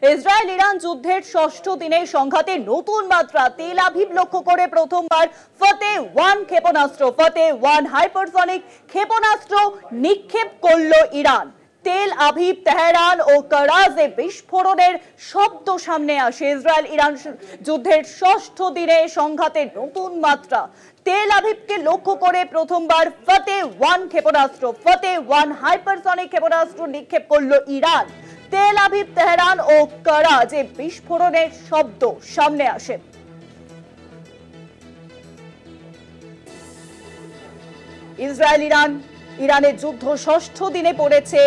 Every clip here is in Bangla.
ইসরায়েল ইরান যুদ্ধের ষষ্ঠ দিনে সংঘাতে নতুন মাত্রা। তেল আভিভ লক্ষ্য করে প্রথমবার ফতে 1 ক্ষেপণাস্ত্র, ফতে 1 হাইপারসনিক ক্ষেপণাস্ত্র নিক্ষেপ করল ইরান। তেল আভিভ, তেহরান ও কারাজে বিস্ফোরণের শব্দ সামনে আসে। ইসরায়েল ইরান যুদ্ধের ষষ্ঠ দিনে সংঘাতের নতুন মাত্রা। তেল আভিভকে লক্ষ্য করে প্রথমবার ফতে 1 ক্ষেপণাস্ত্র, ফতে 1 হাইপারসনিক ক্ষেপণাস্ত্র নিক্ষেপ করল ইরান। তেল আভিভ, তেহরান ও কারাজে বিস্ফোরণের শব্দ সামনে আসে। ইসরায়েল ইরানের যুদ্ধ ষষ্ঠ দিনে পড়েছে।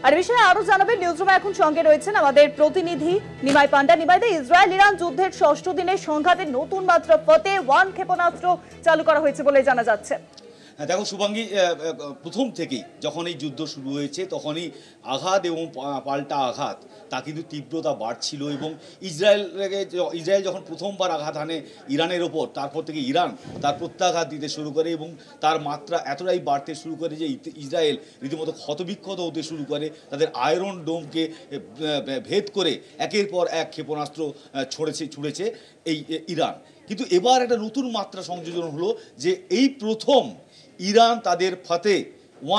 আর বিষয়ে আরো জানাবেন নিউজরুমে এখন সঙ্গে রয়েছেন আমাদের প্রতিনিধি নিমাই পান্ডা। নিমাইদা, ইসরায়েল ইরান যুদ্ধের ষষ্ঠ দিনে সংঘাতের নতুন মাত্রা, ফতে 1 ক্ষেপণাস্ত্র চালু করা হয়েছে বলে জানা যাচ্ছে। দেখো শুভাঙ্গী, প্রথম থেকেই যখন এই যুদ্ধ শুরু হয়েছে তখনই আঘাত এবং পাল্টা আঘাত তা কিন্তু তীব্রতা বাড়ছিল এবং ইসরায়েল যখন প্রথমবার আঘাত হানে ইরানের ওপর, তারপর থেকে ইরান তার প্রত্যাঘাত দিতে শুরু করে এবং তার মাত্রা এতটাই বাড়তে শুরু করে যে ইসরায়েল রীতিমতো ক্ষতবিক্ষত হতে শুরু করে। তাদের আয়রন ডোমকে ভেদ করে একের পর এক ক্ষেপণাস্ত্র ছুঁড়েছে এই ইরান। কিন্তু এবার একটা নতুন মাত্রা সংযোজন হলো যে এই প্রথম ইরান তাদের ফতে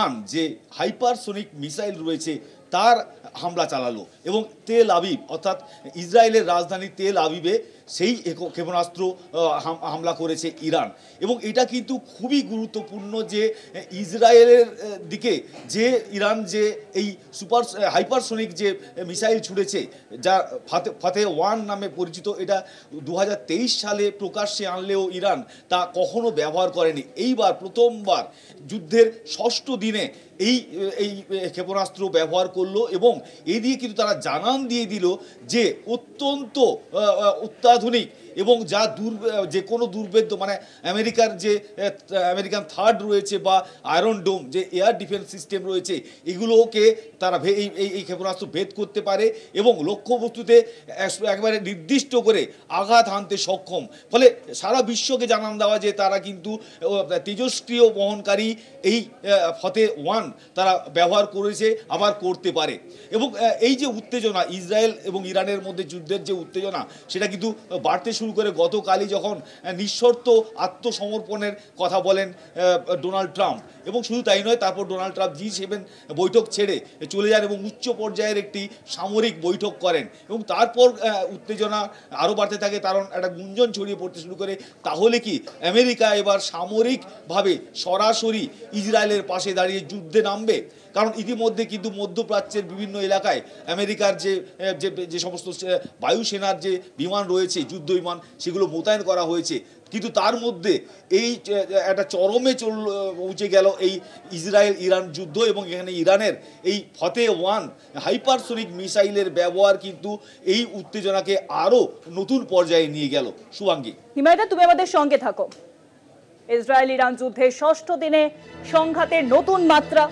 1 যে হাইপারসোনিক মিসাইল রয়েছে তার হামলা চালালো এবং তেল আভিভ অর্থাৎ ইসরায়েলের রাজধানী তেল আভিভে সেই ক্ষেপণাস্ত্র হামলা করেছে ইরান। এবং এটা কিন্তু খুবই গুরুত্বপূর্ণ যে ইসরায়েলের দিকে যে ইরান যে এই হাইপারসোনিক যে মিসাইল ছুড়েছে যা ফতে 1 নামে পরিচিত, এটা 2023 সালে প্রকাশ্যে আনলেও ইরান তা কখনো ব্যবহার করেনি। এইবার প্রথমবার যুদ্ধের ষষ্ঠ দিনে এই ক্ষেপণাস্ত্র ব্যবহার করলো এবং এই দিয়ে কিন্তু তারা জানান দিয়ে দিল যে অত্যন্ত অত্যাধুনিক এবং যে কোনো দুর্ভেদ্য মানে আমেরিকান থার্ড রয়েছে বা আয়রন ডোম যে এয়ার ডিফেন্স সিস্টেম রয়েছে এগুলোকে তারা এই ক্ষেপণাস্ত্র ভেদ করতে পারে এবং লক্ষ্যবস্তুতে একবারে নির্দিষ্ট করে আঘাত হানতে সক্ষম। ফলে সারা বিশ্বকে জানান দেওয়া যে তারা কিন্তু তেজস্ক্রিয় বহনকারী এই ফতে 1 তারা ব্যবহার করেছে, আবার করতে পারে। এবং এই যে উত্তেজনা ইসরায়েল এবং ইরানের মধ্যে যুদ্ধের যে উত্তেজনা সেটা কিন্তু বাড়তে শুরু করে গতকালই যখন নিঃশর্ত আত্মসমর্পণের কথা বলেন ডোনাল্ড ট্রাম্প। এবং শুধু তাই নয়, তারপর ডোনাল্ড ট্রাম্প G7 বৈঠক ছেড়ে চলে যান এবং উচ্চ পর্যায়ের একটি সামরিক বৈঠক করেন এবং তারপর উত্তেজনা আরও বাড়তে থাকে। কারণ একটা গুঞ্জন ছড়িয়ে পড়তে শুরু করে, তাহলে কি আমেরিকা এবার সামরিকভাবে সরাসরি ইসরায়েলের পাশে দাঁড়িয়ে যুদ্ধে নামবে? কারণ ইতিমধ্যে কিন্তু মধ্যপ্রাচ্যের বিভিন্ন এলাকায় আমেরিকার যে সমস্ত বায়ুসেনার যে বিমান রয়েছে, যুদ্ধ বিমান, সেগুলো মোতায়েন করা হয়েছে। কিন্তু তার মধ্যে এই একটা চরমে পৌঁছে গেল এই ইসরায়েল ইরান যুদ্ধ এবং এখানে ইরানের এই ফতে 1 হাইপারসোনিক মিসাইলের ব্যবহার কিন্তু এই উত্তেজনাকে আরও নতুন পর্যায়ে নিয়ে গেল। শুভাঙ্গী, হিমায়দা, তুমি আমাদের সঙ্গে থাকো। ইসরায়েল ইরান যুদ্ধের ষষ্ঠ দিনে সংঘাতের নতুন মাত্রা।